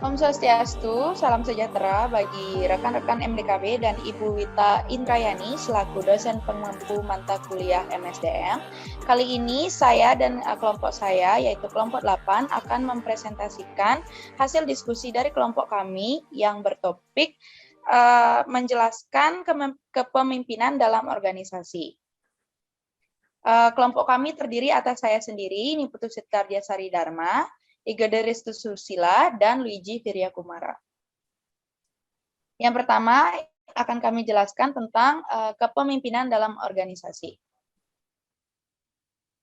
Om Swastiastu, salam sejahtera bagi rekan-rekan MDKB dan Ibu Wita Indrayani selaku dosen pengampu mata kuliah MSDM. Kali ini saya dan kelompok saya, yaitu kelompok 8, akan mempresentasikan hasil diskusi dari kelompok kami yang bertopik menjelaskan kepemimpinan dalam organisasi. Kelompok kami terdiri atas saya sendiri, Niputu Sitkardiasari Dharma, Iga Deristu Susila, dan Luigi Viryakumara. Yang pertama akan kami jelaskan tentang kepemimpinan dalam organisasi.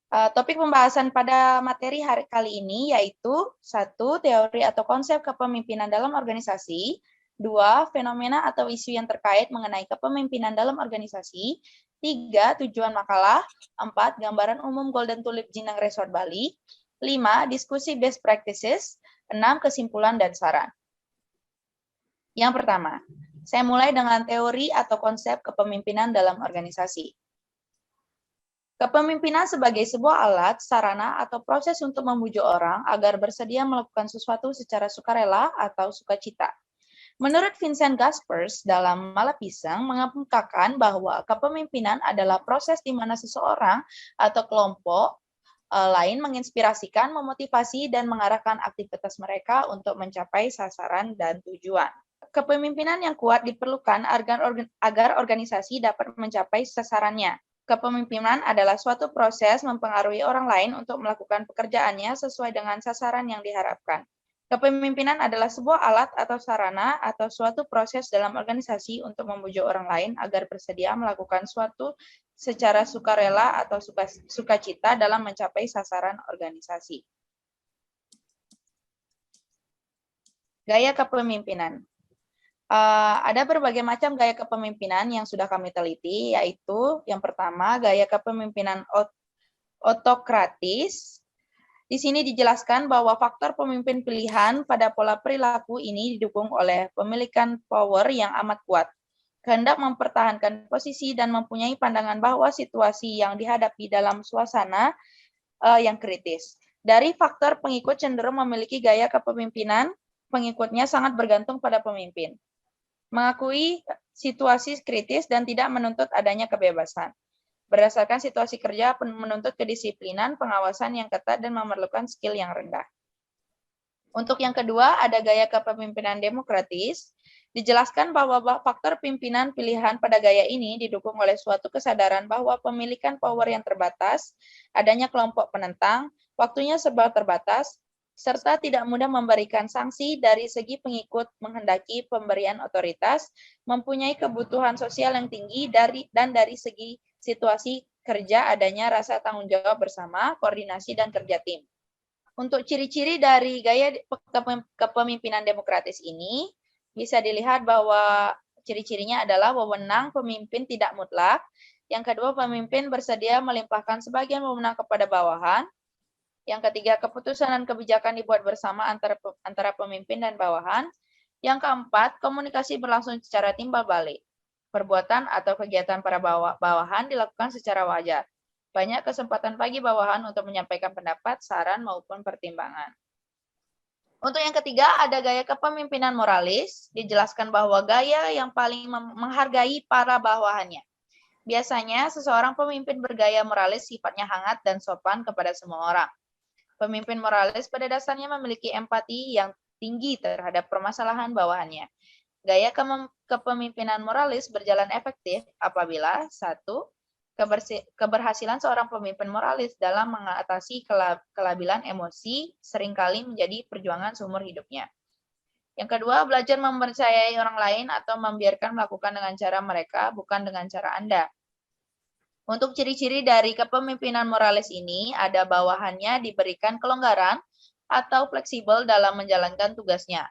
Topik pembahasan pada materi hari kali ini yaitu 1. Teori atau konsep kepemimpinan dalam organisasi, 2. Fenomena atau isu yang terkait mengenai kepemimpinan dalam organisasi, 3. Tujuan makalah, 4. Gambaran umum Golden Tulip Jinang Resort Bali, 5. Diskusi best practices, 6. Kesimpulan dan saran. Yang pertama, saya mulai dengan teori atau konsep kepemimpinan dalam organisasi. Kepemimpinan sebagai sebuah alat, sarana, atau proses untuk membujuk orang agar bersedia melakukan sesuatu secara sukarela atau sukacita. Menurut Vincent Gaspers dalam Malapisang mengungkapkan bahwa kepemimpinan adalah proses di mana seseorang atau kelompok lain menginspirasikan, memotivasi, dan mengarahkan aktivitas mereka untuk mencapai sasaran dan tujuan. Kepemimpinan yang kuat diperlukan agar organisasi dapat mencapai sasarannya. Kepemimpinan adalah suatu proses mempengaruhi orang lain untuk melakukan pekerjaannya sesuai dengan sasaran yang diharapkan. Kepemimpinan adalah sebuah alat atau sarana atau suatu proses dalam organisasi untuk membujuk orang lain agar bersedia melakukan suatu secara sukarela atau sukacita dalam mencapai sasaran organisasi. Gaya kepemimpinan. Ada berbagai macam gaya kepemimpinan yang sudah kami teliti, yaitu yang pertama, gaya kepemimpinan otokratis. Di sini dijelaskan bahwa faktor pemimpin pilihan pada pola perilaku ini didukung oleh pemilikan power yang amat kuat, kehendak mempertahankan posisi dan mempunyai pandangan bahwa situasi yang dihadapi dalam suasana yang kritis. Dari faktor pengikut cenderung memiliki gaya kepemimpinan, pengikutnya sangat bergantung pada pemimpin. Mengakui situasi kritis dan tidak menuntut adanya kebebasan. Berdasarkan situasi kerja menuntut kedisiplinan, pengawasan yang ketat, dan memerlukan skill yang rendah. Untuk yang kedua, ada gaya kepemimpinan demokratis. Dijelaskan bahwa faktor pimpinan pilihan pada gaya ini didukung oleh suatu kesadaran bahwa pemilikan power yang terbatas, adanya kelompok penentang, waktunya serba terbatas, serta tidak mudah memberikan sanksi dari segi pengikut menghendaki pemberian otoritas, mempunyai kebutuhan sosial yang tinggi dan dari segi situasi kerja adanya rasa tanggung jawab bersama, koordinasi, dan kerja tim. Untuk ciri-ciri dari gaya kepemimpinan demokratis ini, bisa dilihat bahwa ciri-cirinya adalah wewenang pemimpin tidak mutlak. Yang kedua, pemimpin bersedia melimpahkan sebagian wewenang kepada bawahan. Yang ketiga, keputusan dan kebijakan dibuat bersama antara pemimpin dan bawahan. Yang keempat, komunikasi berlangsung secara timbal balik. Perbuatan atau kegiatan para bawahan dilakukan secara wajar. Banyak kesempatan bagi bawahan untuk menyampaikan pendapat, saran, maupun pertimbangan. Untuk yang ketiga, ada gaya kepemimpinan moralis. Dijelaskan bahwa gaya yang paling menghargai para bawahannya. Biasanya, seseorang pemimpin bergaya moralis sifatnya hangat dan sopan kepada semua orang. Pemimpin moralis pada dasarnya memiliki empati yang tinggi terhadap permasalahan bawahannya. Gaya kepemimpinan moralis berjalan efektif apabila 1. Keberhasilan seorang pemimpin moralis dalam mengatasi kelabilan emosi seringkali menjadi perjuangan seumur hidupnya. Yang kedua, belajar mempercayai orang lain atau membiarkan melakukan dengan cara mereka, bukan dengan cara Anda. Untuk ciri-ciri dari kepemimpinan moralis ini, ada bawahannya diberikan kelonggaran atau fleksibel dalam menjalankan tugasnya,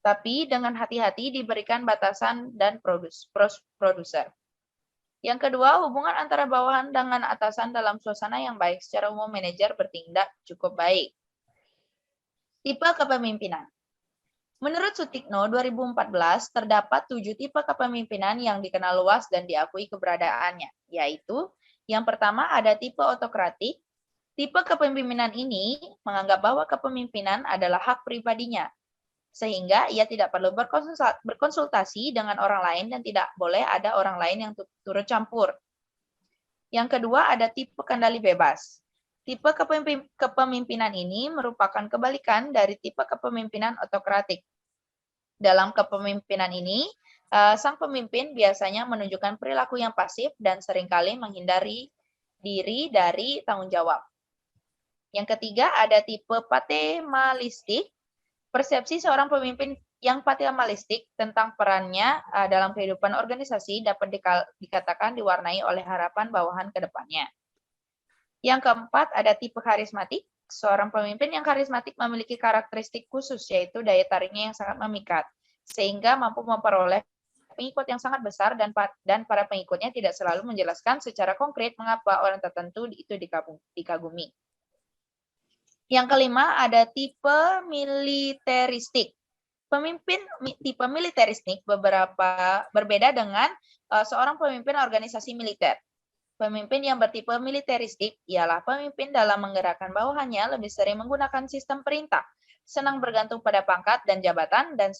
tapi dengan hati-hati diberikan batasan dan produser. Yang kedua, hubungan antara bawahan dengan atasan dalam suasana yang baik. Secara umum, manajer bertindak cukup baik. Tipe kepemimpinan. Menurut Sutikno 2014, terdapat 7 tipe kepemimpinan yang dikenal luas dan diakui keberadaannya, yaitu yang pertama ada tipe otokratik. Tipe kepemimpinan ini menganggap bahwa kepemimpinan adalah hak pribadinya. sehingga ia tidak perlu berkonsultasi dengan orang lain dan tidak boleh ada orang lain yang turut campur. Yang kedua, ada tipe kendali bebas. Tipe kepemimpinan ini merupakan kebalikan dari tipe kepemimpinan otokratik. Dalam kepemimpinan ini, sang pemimpin biasanya menunjukkan perilaku yang pasif dan seringkali menghindari diri dari tanggung jawab. Yang ketiga, ada tipe paternalistik. Persepsi seorang pemimpin yang paternalistik tentang perannya dalam kehidupan organisasi dapat dikatakan diwarnai oleh harapan bawahan ke depannya. Yang keempat, ada tipe karismatik. Seorang pemimpin yang karismatik memiliki karakteristik khusus, yaitu daya tariknya yang sangat memikat, sehingga mampu memperoleh pengikut yang sangat besar dan para pengikutnya tidak selalu menjelaskan secara konkret mengapa orang tertentu itu dikagumi. Yang kelima, ada tipe militeristik. Pemimpin tipe militeristik berbeda dengan seorang pemimpin organisasi militer. Pemimpin yang bertipe militeristik ialah pemimpin dalam menggerakkan bawahannya lebih sering menggunakan sistem perintah, senang bergantung pada pangkat dan jabatan, dan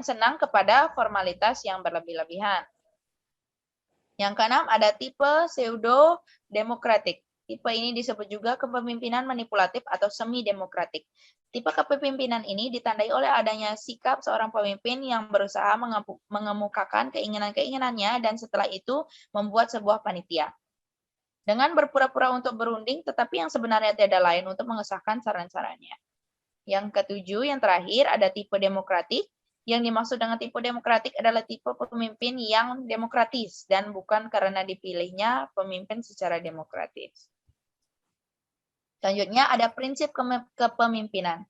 senang kepada formalitas yang berlebih-lebihan. Yang keenam, ada tipe pseudo-demokratik. Tipe ini disebut juga kepemimpinan manipulatif atau semi-demokratik. Tipe kepemimpinan ini ditandai oleh adanya sikap seorang pemimpin yang berusaha mengemukakan keinginan-keinginannya dan setelah itu membuat sebuah panitia. Dengan berpura-pura untuk berunding, tetapi yang sebenarnya tidak lain untuk mengesahkan saran-sarannya. Yang ketujuh, yang terakhir, ada tipe demokratik. Yang dimaksud dengan tipe demokratik adalah tipe pemimpin yang demokratis dan bukan karena dipilihnya pemimpin secara demokratis. Selanjutnya ada prinsip kepemimpinan.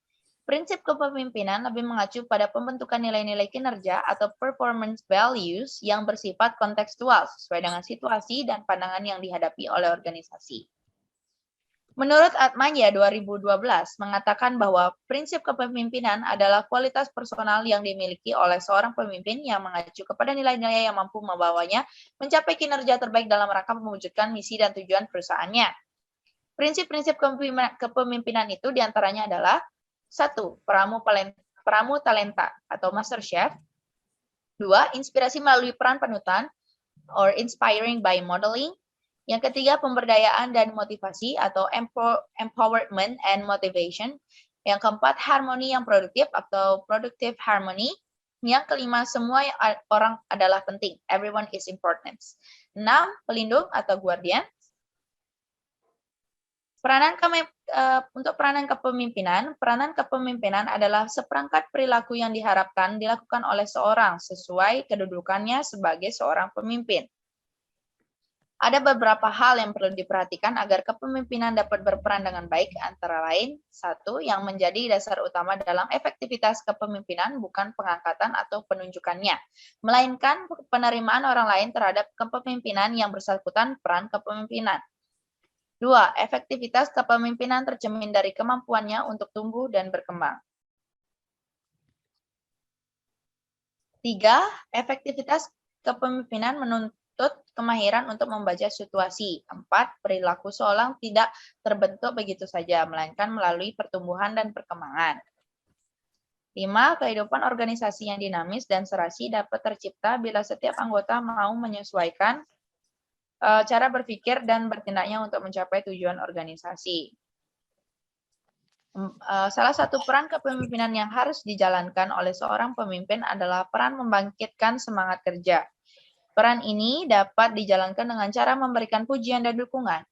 Prinsip kepemimpinan lebih mengacu pada pembentukan nilai-nilai kinerja atau performance values yang bersifat kontekstual sesuai dengan situasi dan pandangan yang dihadapi oleh organisasi. Menurut Atmanja 2012 mengatakan bahwa prinsip kepemimpinan adalah kualitas personal yang dimiliki oleh seorang pemimpin yang mengacu kepada nilai-nilai yang mampu membawanya mencapai kinerja terbaik dalam rangka mewujudkan misi dan tujuan perusahaannya. Prinsip-prinsip kepemimpinan itu diantaranya adalah 1. Pramu talenta atau master chef. 2. Inspirasi melalui peran panutan or inspiring by modeling. Yang ketiga, pemberdayaan dan motivasi atau empowerment and motivation. Yang keempat, harmoni yang produktif atau productive harmony. Yang kelima, semua orang adalah penting. Everyone is important. 6. Pelindung atau guardian. Untuk peranan kepemimpinan adalah seperangkat perilaku yang diharapkan dilakukan oleh seorang sesuai kedudukannya sebagai seorang pemimpin. Ada beberapa hal yang perlu diperhatikan agar kepemimpinan dapat berperan dengan baik, antara lain, 1. Yang menjadi dasar utama dalam efektivitas kepemimpinan bukan pengangkatan atau penunjukannya, melainkan penerimaan orang lain terhadap kepemimpinan yang bersangkutan peran kepemimpinan. 2. Efektivitas kepemimpinan tercermin dari kemampuannya untuk tumbuh dan berkembang. 3. Efektivitas kepemimpinan menuntut kemahiran untuk membaca situasi. 4. Perilaku seorang tidak terbentuk begitu saja, melainkan melalui pertumbuhan dan perkembangan. 5. Kehidupan organisasi yang dinamis dan serasi dapat tercipta bila setiap anggota mau menyesuaikan cara berpikir dan bertindaknya untuk mencapai tujuan organisasi. Salah satu peran kepemimpinan yang harus dijalankan oleh seorang pemimpin adalah peran membangkitkan semangat kerja. Peran ini dapat dijalankan dengan cara memberikan pujian dan dukungan.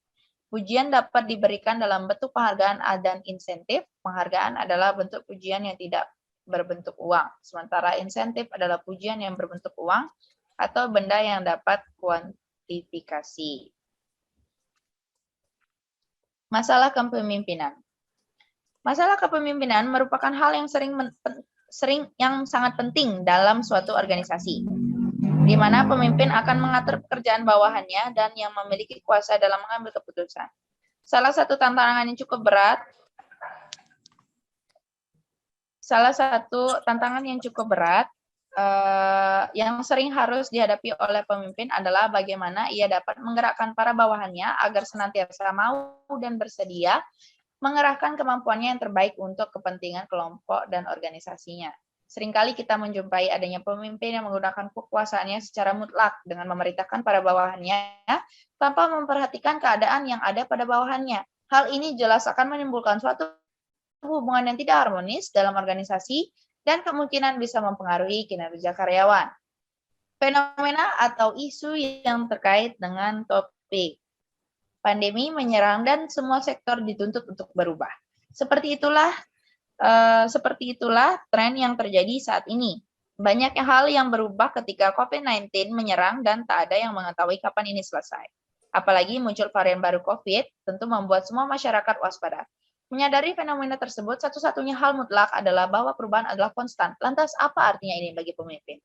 Pujian dapat diberikan dalam bentuk penghargaan dan insentif. Penghargaan adalah bentuk pujian yang tidak berbentuk uang, sementara insentif adalah pujian yang berbentuk uang atau benda yang dapat kuantifikasi. Masalah kepemimpinan. Masalah kepemimpinan merupakan hal yang yang sangat penting dalam suatu organisasi, di mana pemimpin akan mengatur pekerjaan bawahannya dan yang memiliki kuasa dalam mengambil keputusan. Salah satu tantangan yang cukup berat yang sering harus dihadapi oleh pemimpin adalah bagaimana ia dapat menggerakkan para bawahannya agar senantiasa mau dan bersedia mengerahkan kemampuannya yang terbaik untuk kepentingan kelompok dan organisasinya. Seringkali kita menjumpai adanya pemimpin yang menggunakan kekuasaannya secara mutlak dengan memerintahkan para bawahannya tanpa memperhatikan keadaan yang ada pada bawahannya. Hal ini jelas akan menimbulkan suatu hubungan yang tidak harmonis dalam organisasi dan kemungkinan bisa mempengaruhi kinerja karyawan. Fenomena atau isu yang terkait dengan topik. Pandemi menyerang dan semua sektor dituntut untuk berubah. Seperti itulah tren yang terjadi saat ini. Banyak hal yang berubah ketika COVID-19 menyerang dan tak ada yang mengetahui kapan ini selesai. Apalagi muncul varian baru COVID, tentu membuat semua masyarakat waspada. Menyadari fenomena tersebut, satu-satunya hal mutlak adalah bahwa perubahan adalah konstan. Lantas apa artinya ini bagi pemimpin?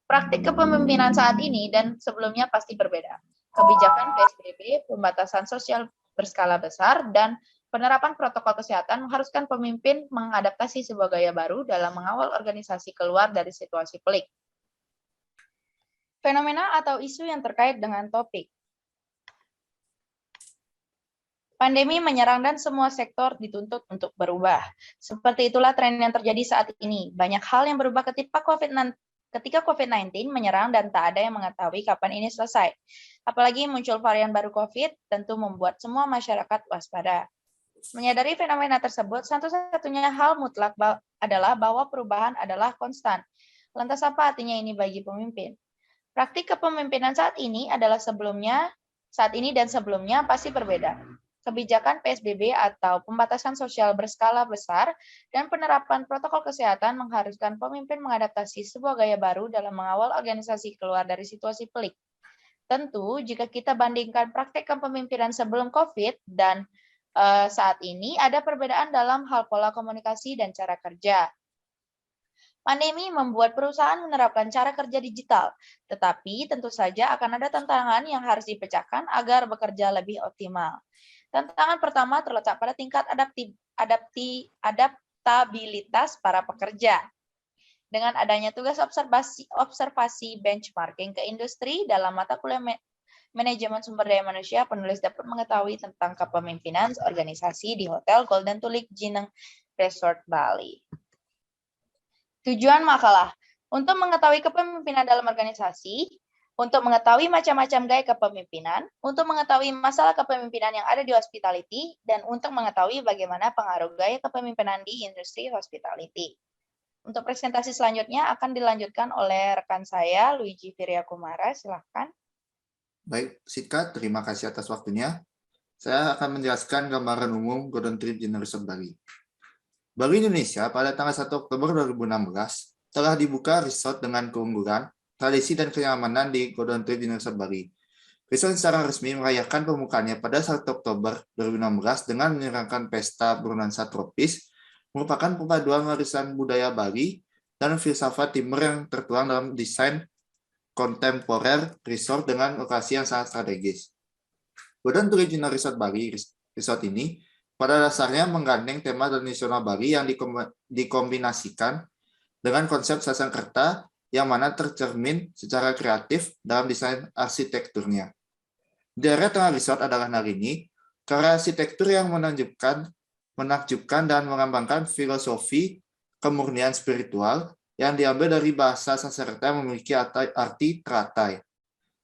Praktik kepemimpinan saat ini dan sebelumnya pasti berbeda. Kebijakan PSBB, pembatasan sosial berskala besar, dan penerapan protokol kesehatan mengharuskan pemimpin mengadaptasi sebuah gaya baru dalam mengawal organisasi keluar dari situasi pelik. Fenomena atau isu yang terkait dengan topik. Pandemi menyerang dan semua sektor dituntut untuk berubah. Seperti itulah tren yang terjadi saat ini. Banyak hal yang berubah ketika COVID-19 menyerang dan tak ada yang mengetahui kapan ini selesai. Apalagi muncul varian baru COVID, tentu membuat semua masyarakat waspada. Menyadari fenomena tersebut, satu-satunya hal mutlak adalah bahwa perubahan adalah konstan. Lantas apa artinya ini bagi pemimpin? Praktik kepemimpinan saat ini dan sebelumnya pasti berbeda. Kebijakan PSBB atau pembatasan sosial berskala besar dan penerapan protokol kesehatan mengharuskan pemimpin mengadaptasi sebuah gaya baru dalam mengawal organisasi keluar dari situasi pelik. Tentu, jika kita bandingkan praktek kepemimpinan sebelum COVID dan saat ini, ada perbedaan dalam hal pola komunikasi dan cara kerja. Pandemi membuat perusahaan menerapkan cara kerja digital, tetapi tentu saja akan ada tantangan yang harus dipecahkan agar bekerja lebih optimal. Tantangan pertama terletak pada tingkat adaptabilitas para pekerja. Dengan adanya tugas observasi benchmarking ke industri dalam mata kuliah manajemen sumber daya manusia, penulis dapat mengetahui tentang kepemimpinan organisasi di Hotel Golden Tulip Jineng Resort Bali. Tujuan makalah untuk mengetahui kepemimpinan dalam organisasi, untuk mengetahui macam-macam gaya kepemimpinan, untuk mengetahui masalah kepemimpinan yang ada di hospitality, dan untuk mengetahui bagaimana pengaruh gaya kepemimpinan di industri hospitality. Untuk presentasi selanjutnya akan dilanjutkan oleh rekan saya, Luigi Viriakumara. Silahkan. Baik, Sika, terima kasih atas waktunya. Saya akan menjelaskan gambaran umum Golden Tulip Jineng Resort Bali. Bali Indonesia pada tanggal 1 Oktober 2016 telah dibuka resort dengan keunggulan, tradisi dan kenyamanan di Golden Tulip Jineng Resort Bali. Resort secara resmi merayakan pembukaannya pada 1 Oktober 2016 dengan menyelenggarakan pesta bernuansa tropis, merupakan perpaduan warisan budaya Bali dan filsafat timur yang tertuang dalam desain kontemporer resort dengan lokasi yang sangat strategis. Golden Tulip Jineng Resort Bali resort ini pada dasarnya menggandeng tema tradisional Bali yang dikombinasikan dengan konsep Sanskerta yang mana tercermin secara kreatif dalam desain arsitekturnya. Di area tengah resort adalah Narini, karya arsitektur yang menakjubkan dan melambangkan filosofi kemurnian spiritual yang diambil dari bahasa Sanskerta yang memiliki arti teratai.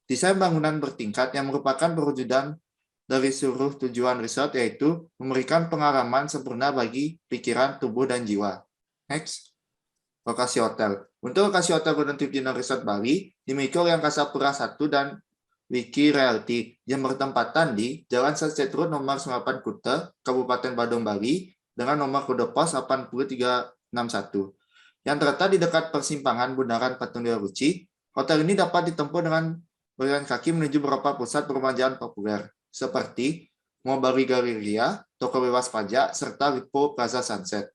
Desain bangunan bertingkat yang merupakan perwujudan dari seluruh tujuan resort, yaitu memberikan pengalaman sempurna bagi pikiran, tubuh, dan jiwa. Next. Lokasi hotel. Untuk lokasi hotel Golden Tulip Jineng Resort Bali dimiliki oleh Angkasa Pura I dan Wiki Realty yang bertempatan di Jalan Sunset Road nomor 8 Kuta, Kabupaten Badung, Bali, dengan nomor kode pos 80361. Yang terletak di dekat persimpangan Bundaran Patung Dewa Ruci. Hotel ini dapat ditempuh dengan berjalan kaki menuju beberapa pusat perbelanjaan populer, seperti Mall Bali Galleria, Toko Bebas Pajak, serta Lipo Plaza Sunset.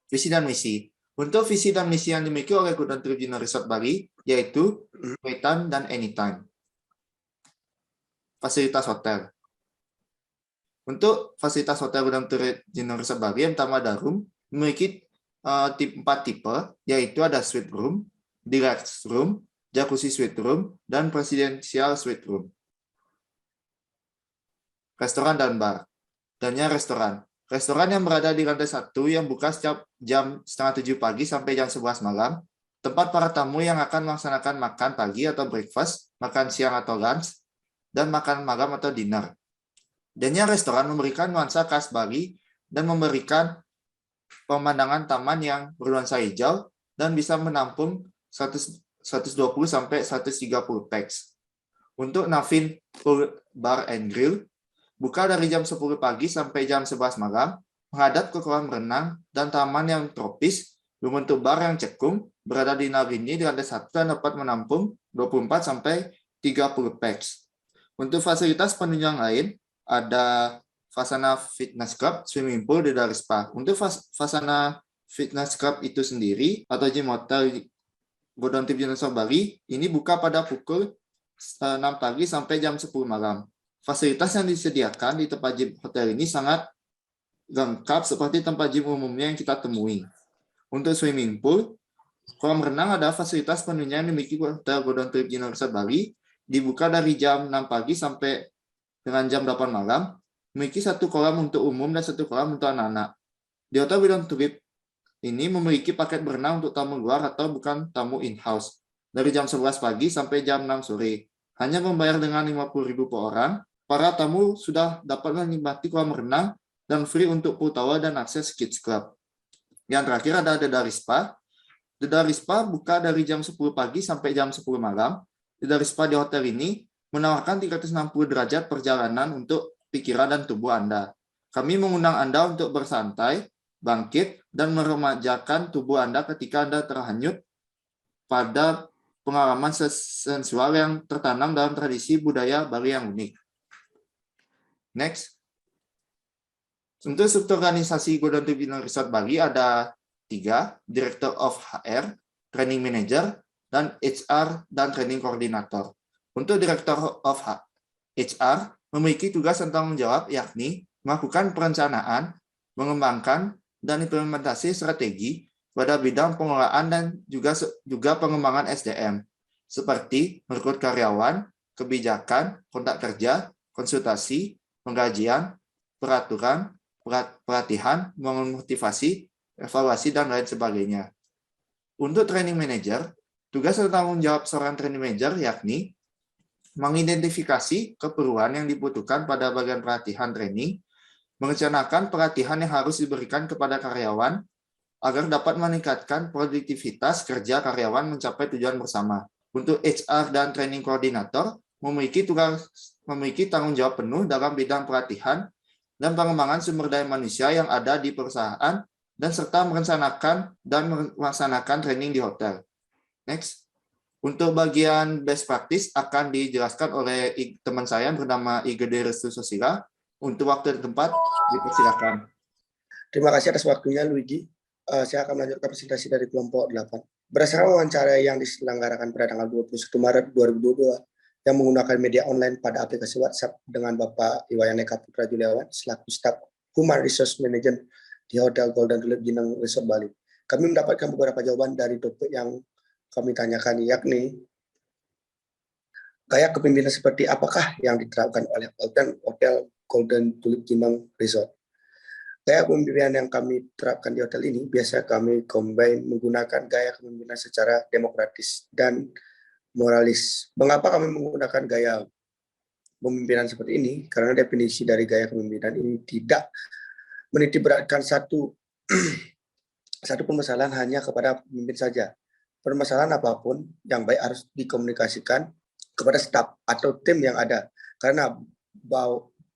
Visi dan misi. Untuk visi dan misi yang dimiliki oleh Golden Tulip Jineng Resort Bali, yaitu Anytime dan Anytime. Fasilitas hotel. Untuk fasilitas hotel Golden Tulip Jineng Resort Bali, yang pertama ada room, memiliki 4 tipe, yaitu ada suite room, deluxe room, jacuzzi suite room, dan presidential suite room. restoran dan bar. Dannya restoran. Restoran yang berada di lantai 1 yang buka setiap jam setengah 7 pagi sampai jam 11 malam, tempat para tamu yang akan melaksanakan makan pagi atau breakfast, makan siang atau lunch, dan makan malam atau dinner. Dannya restoran memberikan nuansa khas Bali dan memberikan pemandangan taman yang bernuansa hijau dan bisa menampung 120 sampai 130 pax. Untuk Navin Bar and Grill, buka dari jam 10 pagi sampai jam 11 malam, menghadap ke kolam renang dan taman yang tropis, berbentuk bar yang cekung, berada di Navini di lantai 1 dan dapat menampung 24 sampai 30 pax. Untuk fasilitas penunjang lain, ada Fasana Fitness Club, swimming pool, dan spa. Untuk Fasana Fitness Club itu sendiri, atau gym hotel Golden Tip Dinosaur Bali, ini buka pada pukul 6 pagi sampai jam 10 malam. Fasilitas yang disediakan di tempat gym hotel ini sangat lengkap seperti tempat gym umumnya yang kita temui. Untuk swimming pool, kolam renang ada fasilitas penunjang yang dimiliki Hotel Golden Trip Dinosaur Bali, dibuka dari jam 6 pagi sampai dengan jam 8 malam, memiliki satu kolam untuk umum dan satu kolam untuk anak-anak. Di Hotel Golden Trip ini memiliki paket berenang untuk tamu luar atau bukan tamu in-house, dari jam 11 pagi sampai jam 6 sore. Hanya membayar dengan 50.000 per orang, para tamu sudah dapat menikmati kolam renang dan free untuk pool tower dan akses kids club. Yang terakhir ada Dedari Spa. Dedari Spa buka dari jam 10 pagi sampai jam 10 malam. Dedari Spa di hotel ini menawarkan 360 derajat perjalanan untuk pikiran dan tubuh Anda. Kami mengundang Anda untuk bersantai, bangkit, dan meremajakan tubuh Anda ketika Anda terhanyut pada pengalaman sensual yang tertanam dalam tradisi budaya Bali yang unik. Next. Untuk struktur organisasi Golden Tip Resort Bali ada 3, Director of HR, Training Manager, dan HR dan Training Coordinator. Untuk Director of HR memiliki tugas dan tanggung jawab yakni melakukan perencanaan, mengembangkan, dan implementasi strategi pada bidang pengelolaan dan juga pengembangan SDM, seperti merekrut karyawan, kebijakan, kontak kerja, konsultasi, penggajian, peraturan, pelatihan, memotivasi, evaluasi, dan lain sebagainya. Untuk training manager, tugas dan tanggung jawab seorang training manager yakni mengidentifikasi keperluan yang dibutuhkan pada bagian pelatihan training, merencanakan pelatihan yang harus diberikan kepada karyawan agar dapat meningkatkan produktivitas kerja karyawan mencapai tujuan bersama. Untuk HR dan training koordinator memiliki tanggung jawab penuh dalam bidang pelatihan dan pengembangan sumber daya manusia yang ada di perusahaan dan serta merencanakan dan melaksanakan training di hotel. Next. Untuk bagian best practice akan dijelaskan oleh teman saya yang bernama Igede Restu Sosila. Untuk waktu dan tempat, dipersilakan. Terima kasih atas waktunya, Luigi. Saya akan melanjutkan presentasi dari kelompok 8. Berdasarkan wawancara yang diselenggarakan pada tanggal 21 Maret 2022 yang menggunakan media online pada aplikasi WhatsApp dengan Bapak Iwayaneka Putra Juliawan selaku staf Human Resource Manager di Hotel Golden Tulip Ginang Resort Bali. Kami mendapatkan beberapa jawaban dari topik yang kami tanyakan, yakni gaya kepemimpinan seperti apakah yang diterapkan oleh Hotel Golden Tulip Ginang Resort. Gaya kepemimpinan yang kami terapkan di hotel ini biasa kami combine menggunakan gaya kepemimpinan secara demokratis dan moralis. Mengapa kami menggunakan gaya kepemimpinan seperti ini? Karena definisi dari gaya kepemimpinan ini tidak menitikberatkan satu permasalahan hanya kepada pemimpin saja. Permasalahan apapun yang baik harus dikomunikasikan kepada staf atau tim yang ada. Karena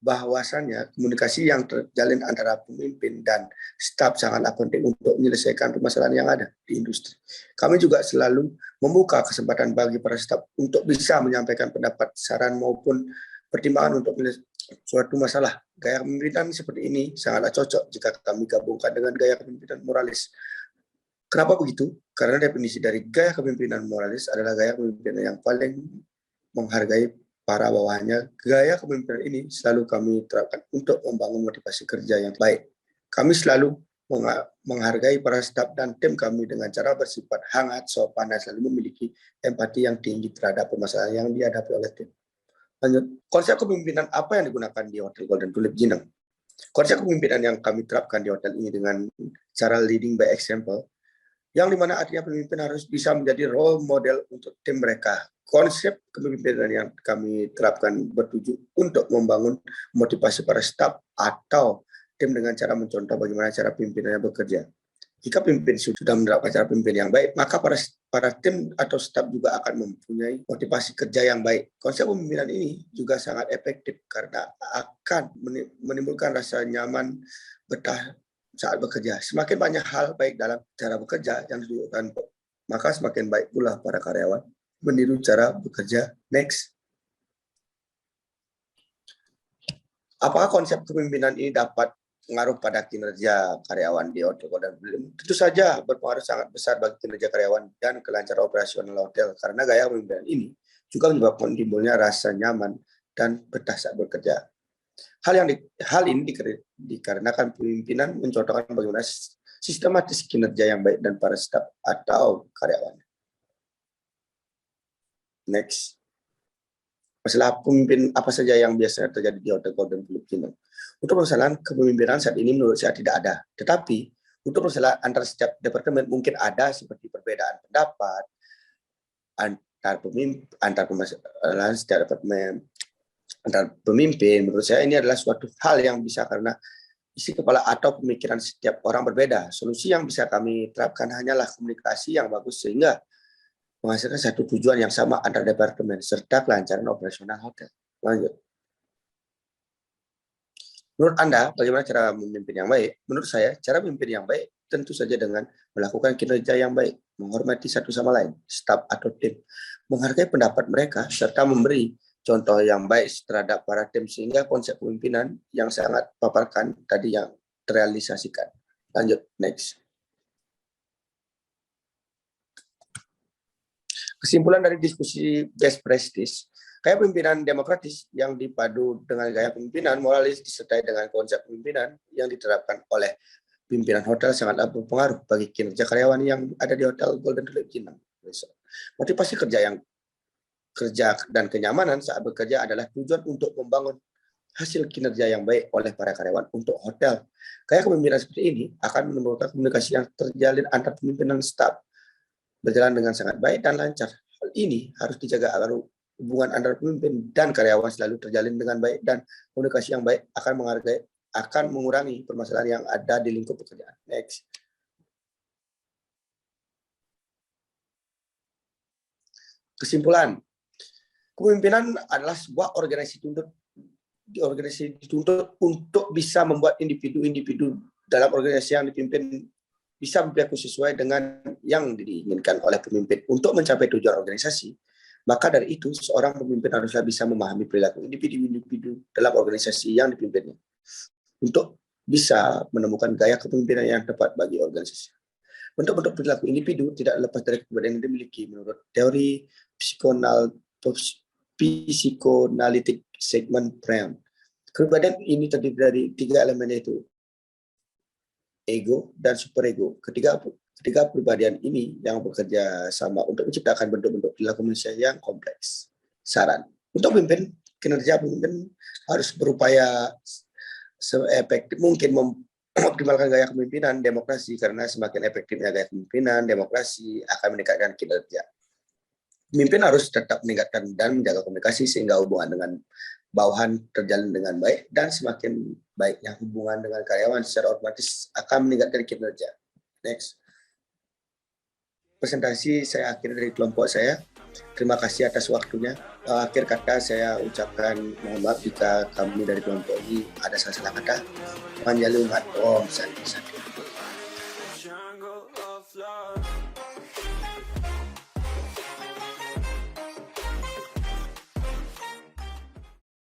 bahwasannya komunikasi yang terjalin antara pemimpin dan staf sangatlah penting untuk menyelesaikan permasalahan yang ada di industri. Kami juga selalu membuka kesempatan bagi para staf untuk bisa menyampaikan pendapat, saran maupun pertimbangan untuk suatu masalah. Gaya kepemimpinan seperti ini sangatlah cocok jika kami gabungkan dengan gaya kepemimpinan moralis. Kenapa begitu? Karena definisi dari gaya kepemimpinan moralis adalah gaya kepemimpinan yang paling menghargai para bawahannya. Gaya kepemimpinan ini selalu kami terapkan untuk membangun motivasi kerja yang baik. Kami selalu menghargai para staf dan tim kami dengan cara bersifat hangat, sopan, dan selalu memiliki empati yang tinggi terhadap permasalahan yang dihadapi oleh tim. Lanjut, konsep kepemimpinan apa yang digunakan di Hotel Golden Tulip Jineng? Konsep kepemimpinan yang kami terapkan di hotel ini dengan cara leading by example, yang dimana artinya pemimpin harus bisa menjadi role model untuk tim mereka. Konsep kepemimpinan yang kami terapkan bertuju untuk membangun motivasi para staf atau tim dengan cara mencontoh bagaimana cara pimpinannya bekerja. Jika pemimpin sudah menerapkan cara pemimpin yang baik, maka para tim atau staf juga akan mempunyai motivasi kerja yang baik. Konsep kepemimpinan ini juga sangat efektif karena akan menimbulkan rasa nyaman, betah saat bekerja. Semakin banyak hal baik dalam cara bekerja yang ditunjukkan, maka semakin baik pula para karyawan meniru cara bekerja. Next. Apakah konsep kepemimpinan ini dapat pengaruh pada kinerja karyawan di hotel Golden Tulip? Tentu saja berpengaruh sangat besar bagi kinerja karyawan dan kelancaran operasional hotel karena gaya kepemimpinan ini juga menyebabkan timbulnya rasa nyaman dan betah saat bekerja. Hal ini dikarenakan pemimpinan mencontohkan bagaimana sistematis kinerja yang baik dan para staf atau karyawan. Next. Masalah pemimpin apa saja yang biasanya terjadi di Hotel Golden Tulip Jineng? Untuk permasalahan kepemimpinan saat ini menurut saya tidak ada. Tetapi untuk permasalahan antar setiap departemen mungkin ada seperti perbedaan pendapat antar permasalahan setiap departemen antar pemimpin. Menurut saya ini adalah suatu hal yang bisa karena isi kepala atau pemikiran setiap orang berbeda. Solusi yang bisa kami terapkan hanyalah komunikasi yang bagus sehingga menghasilkan satu tujuan yang sama antar departemen serta kelancaran operasional hotel. Lanjut. Menurut Anda, bagaimana cara memimpin yang baik? Menurut saya, cara memimpin yang baik tentu saja dengan melakukan kinerja yang baik, menghormati satu sama lain, staf atau tim, menghargai pendapat mereka, serta memberi contoh yang baik terhadap para tim sehingga konsep pemimpinan yang sangat paparkan tadi yang terrealisasikan. Lanjut, next. Kesimpulan dari diskusi best practice, gaya pemimpinan demokratis yang dipadu dengan gaya pemimpinan moralis disertai dengan konsep pemimpinan yang diterapkan oleh pimpinan hotel sangatlah berpengaruh bagi kinerja karyawan yang ada di Hotel Golden Tulip Jineng. Motivasi kerja dan kenyamanan saat bekerja adalah tujuan untuk membangun hasil kinerja yang baik oleh para karyawan untuk hotel. Gaya kepemimpinan seperti ini akan menimbulkan komunikasi yang terjalin antar pemimpin dan staf berjalan dengan sangat baik dan lancar. Hal ini harus dijaga agar hubungan antara pemimpin dan karyawan selalu terjalin dengan baik dan komunikasi yang baik akan mengurangi permasalahan yang ada di lingkup pekerjaan. Next. Kesimpulan, kepemimpinan adalah sebuah organisasi dituntut untuk bisa membuat individu-individu dalam organisasi yang dipimpin bisa berperilaku sesuai dengan yang diinginkan oleh pemimpin untuk mencapai tujuan organisasi. Maka dari itu, seorang pemimpin haruslah bisa memahami perilaku individu-individu dalam organisasi yang dipimpinnya untuk bisa menemukan gaya kepemimpinan yang tepat bagi organisasi. Bentuk-bentuk perilaku individu tidak lepas dari kepribadian yang dimiliki menurut teori psychoanalytic segment Brown. Kepribadian ini terdiri dari 3 elemen yaitu ego dan superego. Ketiga kepribadian ini yang bekerja sama untuk menciptakan bentuk-bentuk perilaku manusia yang kompleks. Saran untuk pemimpin, kinerja pemimpin harus berupaya seefektif mungkin mengoptimalkan gaya kepemimpinan demokrasi karena semakin efektifnya gaya kepemimpinan demokrasi akan meningkatkan kinerja. Pemimpin harus tetap meningkatkan dan menjaga komunikasi sehingga hubungan dengan bawahan terjalin dengan baik dan semakin baiknya hubungan dengan karyawan secara otomatis akan meningkatkan kinerja. Next. Presentasi saya akhiri dari kelompok saya. Terima kasih atas waktunya. Akhir kata saya ucapkan mohon maaf jika kami dari kelompok ini ada salah kata. Panjalu mat Om Santi.